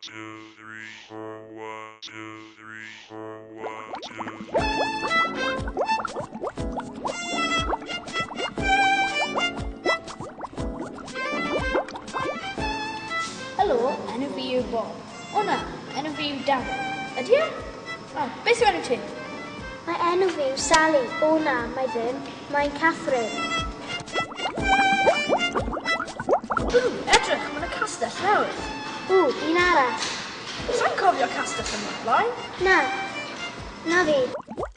Helo, enw fi yw Bob. O na, enw fi yw Dan. Ydy e? O, beth yw enw ti? Mae enw fi yw Sally. O na, mae ddim. Mae'n Catherine. Edrych, mae'n y castell newydd. Un arall. Sa'n cofio castell yma, blaen? Na. Na fi.